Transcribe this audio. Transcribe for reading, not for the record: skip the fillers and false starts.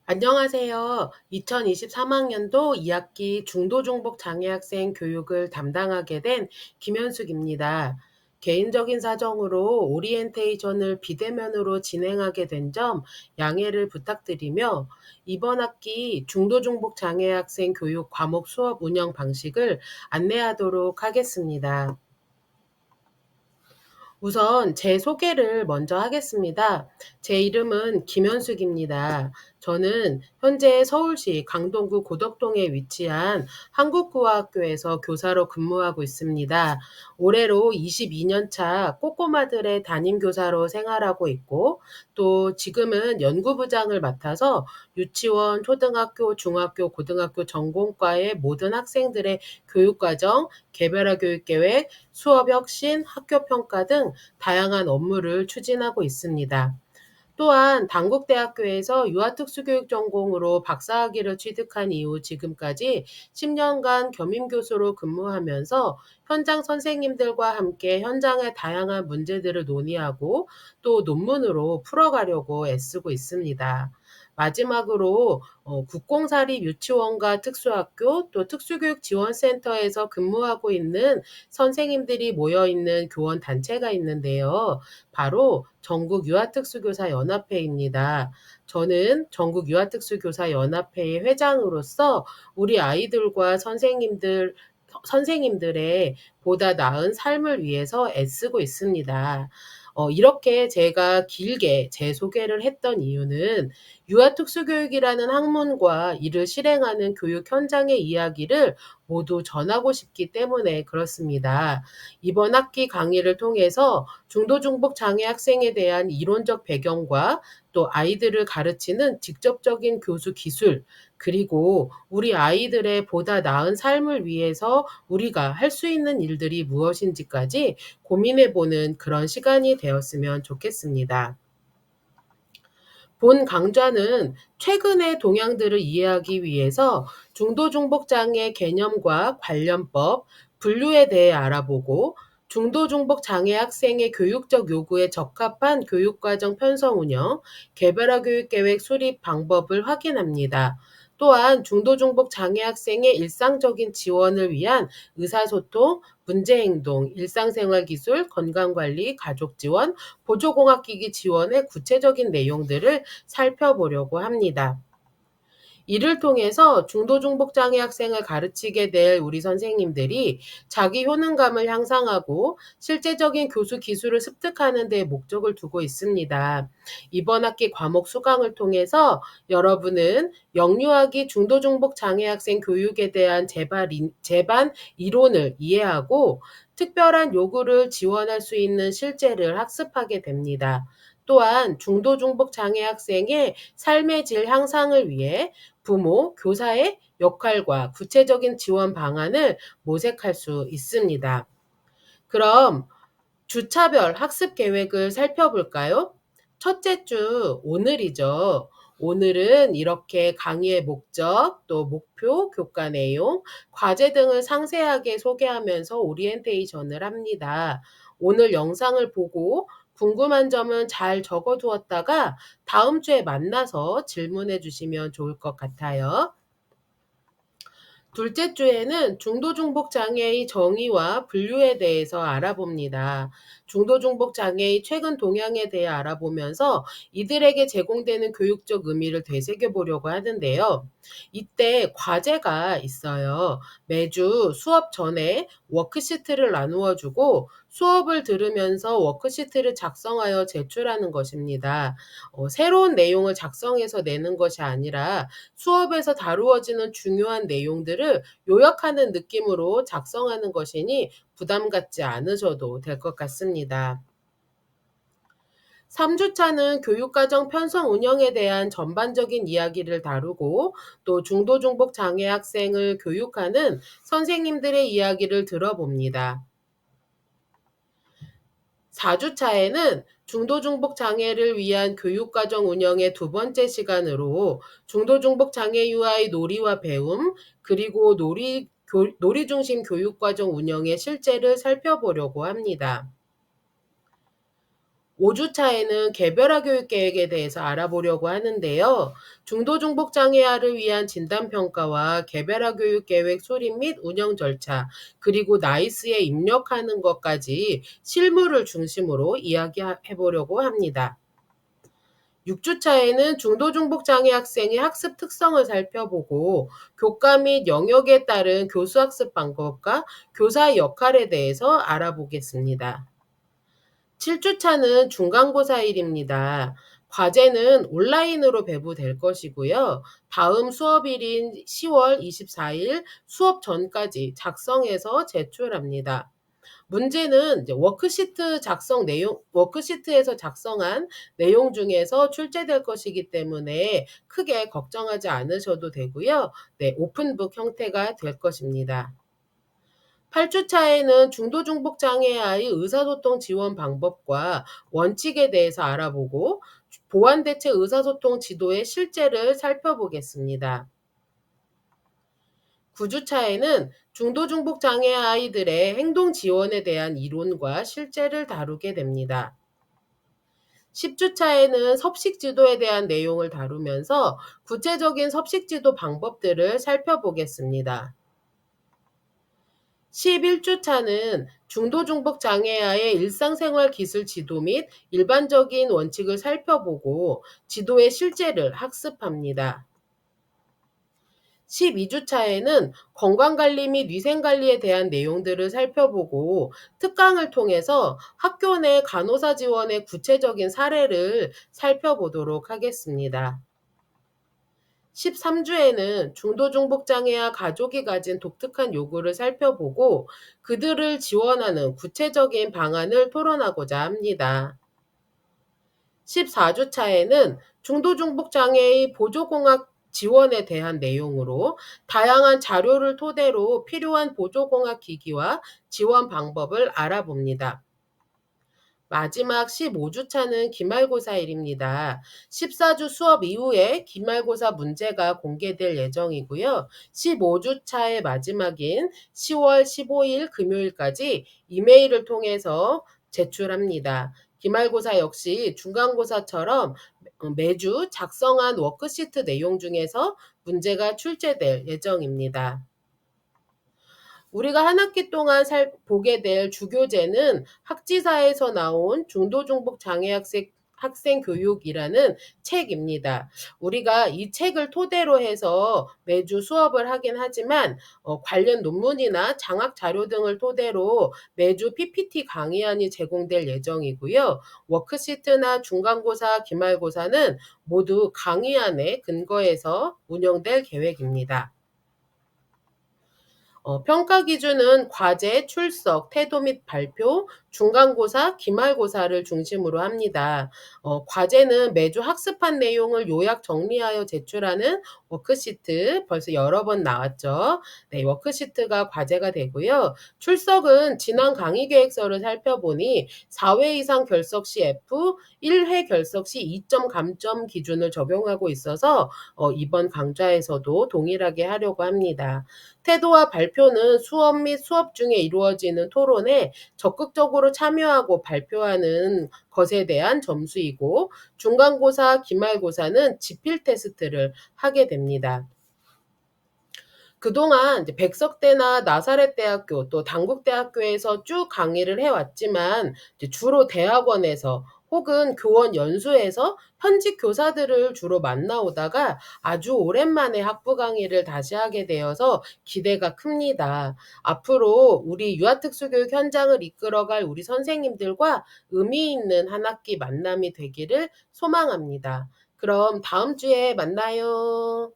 안녕하세요. 2023학년도 2학기 중도중복 장애학생 교육을 담당하게 된 김현숙입니다. 개인적인 사정으로 오리엔테이션을 비대면으로 진행하게 된 점 양해를 부탁드리며 이번 학기 중도중복 장애학생 교육 과목 수업 운영 방식을 안내하도록 하겠습니다. 우선 제 소개를 먼저 하겠습니다. 제 이름은 김현숙입니다. 저는 현재 서울시 강동구 고덕동에 위치한 한국구화학교에서 교사로 근무하고 있습니다. 올해로 22년 차 꼬꼬마들의 담임교사로 생활하고 있고, 또 지금은 연구부장을 맡아서 유치원, 초등학교, 중학교, 고등학교 전공과의 모든 학생들의 교육과정, 개별화 교육계획, 수업 혁신, 학교 평가 등 다양한 업무를 추진하고 있습니다. 또한 단국대학교에서 유아특수교육 전공으로 박사학위를 취득한 이후 지금까지 10년간 겸임교수로 근무하면서 현장 선생님들과 함께 현장의 다양한 문제들을 논의하고 또 논문으로 풀어가려고 애쓰고 있습니다. 마지막으로 국공사립 유치원과 특수학교 또 특수교육지원센터에서 근무하고 있는 선생님들이 모여있는 교원단체가 있는데요. 바로 전국유아특수교사연합회입니다. 저는 전국유아특수교사연합회의 회장으로서 우리 아이들과 선생님들의 보다 나은 삶을 위해서 애쓰고 있습니다. 이렇게 제가 길게 제 소개를 했던 이유는 유아특수교육이라는 학문과 이를 실행하는 교육 현장의 이야기를 모두 전하고 싶기 때문에 그렇습니다. 이번 학기 강의를 통해서 중도중복 장애 학생에 대한 이론적 배경과 또 아이들을 가르치는 직접적인 교수 기술, 그리고 우리 아이들의 보다 나은 삶을 위해서 우리가 할 수 있는 일들이 무엇인지까지 고민해보는 그런 시간이 되었으면 좋겠습니다. 본 강좌는 최근의 동향들을 이해하기 위해서 중도중복장애 개념과 관련법, 분류에 대해 알아보고 중도중복장애 학생의 교육적 요구에 적합한 교육과정 편성 운영, 개별화 교육계획 수립 방법을 확인합니다. 또한 중도중복장애 학생의 일상적인 지원을 위한 의사소통, 문제행동, 일상생활기술, 건강관리, 가족지원, 보조공학기기 지원의 구체적인 내용들을 살펴보려고 합니다. 이를 통해서 중도중복장애 학생을 가르치게 될 우리 선생님들이 자기 효능감을 향상하고 실제적인 교수 기술을 습득하는 데 목적을 두고 있습니다. 이번 학기 과목 수강을 통해서 여러분은 영유아기 중도중복장애 학생 교육에 대한 제반 이론을 이해하고 특별한 요구를 지원할 수 있는 실제를 학습하게 됩니다. 또한 중도중복장애 학생의 삶의 질 향상을 위해 부모, 교사의 역할과 구체적인 지원 방안을 모색할 수 있습니다. 그럼 주차별 학습 계획을 살펴볼까요? 첫째 주 오늘이죠. 오늘은 이렇게 강의의 목적, 또 목표, 교과 내용, 과제 등을 상세하게 소개하면서 오리엔테이션을 합니다. 오늘 영상을 보고 궁금한 점은 잘 적어두었다가 다음 주에 만나서 질문해 주시면 좋을 것 같아요. 둘째 주에는 중도중복 장애의 정의와 분류에 대해서 알아봅니다. 중도중복 장애의 최근 동향에 대해 알아보면서 이들에게 제공되는 교육적 의미를 되새겨보려고 하는데요. 이때 과제가 있어요. 매주 수업 전에 워크시트를 나누어 주고 수업을 들으면서 워크시트를 작성하여 제출하는 것입니다. 새로운 내용을 작성해서 내는 것이 아니라 수업에서 다루어지는 중요한 내용들을 요약하는 느낌으로 작성하는 것이니 부담 갖지 않으셔도 될 것 같습니다. 3주차는 교육과정 편성 운영에 대한 전반적인 이야기를 다루고 또 중도중복 장애 학생을 교육하는 선생님들의 이야기를 들어봅니다. 4주차에는 중도중복 장애를 위한 교육과정 운영의 두 번째 시간으로 중도중복 장애 유아의 놀이와 배움, 그리고 놀이 중심 교육과정 운영의 실제를 살펴보려고 합니다. 5주 차에는 개별화 교육 계획에 대해서 알아보려고 하는데요. 중도중복 장애아를 위한 진단평가와 개별화 교육 계획 수립 및 운영 절차, 그리고 나이스에 입력하는 것까지 실무를 중심으로 이야기해 보려고 합니다. 6주 차에는 중도중복 장애 학생의 학습 특성을 살펴보고 교과 및 영역에 따른 교수학습 방법과 교사의 역할에 대해서 알아보겠습니다. 7주 차는 중간고사일입니다. 과제는 온라인으로 배부될 것이고요. 다음 수업일인 10월 24일 수업 전까지 작성해서 제출합니다. 문제는 이제 워크시트에서 작성한 내용 중에서 출제될 것이기 때문에 크게 걱정하지 않으셔도 되고요. 네, 오픈북 형태가 될 것입니다. 8주 차에는 중도중복 장애아의 의사소통 지원 방법과 원칙에 대해서 알아보고 보완대책 의사소통 지도의 실제를 살펴보겠습니다. 9주 차에는 중도중복 장애 아이들의 행동 지원에 대한 이론과 실제를 다루게 됩니다. 10주 차에는 섭식 지도에 대한 내용을 다루면서 구체적인 섭식 지도 방법들을 살펴보겠습니다. 11주 차는 중도중복 장애아의 일상생활 기술 지도 및 일반적인 원칙을 살펴보고 지도의 실제를 학습합니다. 12주 차에는 건강관리 및 위생관리에 대한 내용들을 살펴보고 특강을 통해서 학교 내 간호사 지원의 구체적인 사례를 살펴보도록 하겠습니다. 13주에는 중도중복장애아 가족이 가진 독특한 요구를 살펴보고 그들을 지원하는 구체적인 방안을 토론하고자 합니다. 14주 차에는 중도중복장애의 보조공학 지원에 대한 내용으로 다양한 자료를 토대로 필요한 보조공학 기기와 지원 방법을 알아봅니다. 마지막 15주 차는 기말고사일입니다. 14주 수업 이후에 기말고사 문제가 공개될 예정이고요. 15주 차의 마지막인 10월 15일 금요일까지 이메일을 통해서 제출합니다. 기말고사 역시 중간고사처럼 매주 작성한 워크시트 내용 중에서 문제가 출제될 예정입니다. 우리가 한 학기 동안 보게 될 주교재는 학지사에서 나온 중도중복 장애 학생 교육이라는 책입니다. 우리가 이 책을 토대로 해서 매주 수업을 하긴 하지만 관련 논문이나 장학 자료 등을 토대로 매주 PPT 강의안이 제공될 예정이고요. 워크시트나 중간고사, 기말고사는 모두 강의안에 근거해서 운영될 계획입니다. 평가 기준은 과제, 출석, 태도 및 발표, 중간고사, 기말고사를 중심으로 합니다. 과제는 매주 학습한 내용을 요약 정리하여 제출하는 워크시트, 벌써 여러 번 나왔죠. 네, 워크시트가 과제가 되고요. 출석은 지난 강의 계획서를 살펴보니 4회 이상 결석 시 F, 1회 결석 시 2점 감점 기준을 적용하고 있어서 이번 강좌에서도 동일하게 하려고 합니다. 태도와 발표는 수업 및 수업 중에 이루어지는 토론에 적극적으로 참여하고 발표하는 것에 대한 점수이고 중간고사, 기말고사는 지필 테스트를 하게 됩니다. 그동안 이제 백석대나 나사렛대학교 또 단국대학교에서 쭉 강의를 해왔지만 이제 주로 대학원에서 혹은 교원 연수에서 현직 교사들을 주로 만나오다가 아주 오랜만에 학부 강의를 다시 하게 되어서 기대가 큽니다. 앞으로 우리 유아특수교육 현장을 이끌어갈 우리 선생님들과 의미 있는 한 학기 만남이 되기를 소망합니다. 그럼 다음 주에 만나요.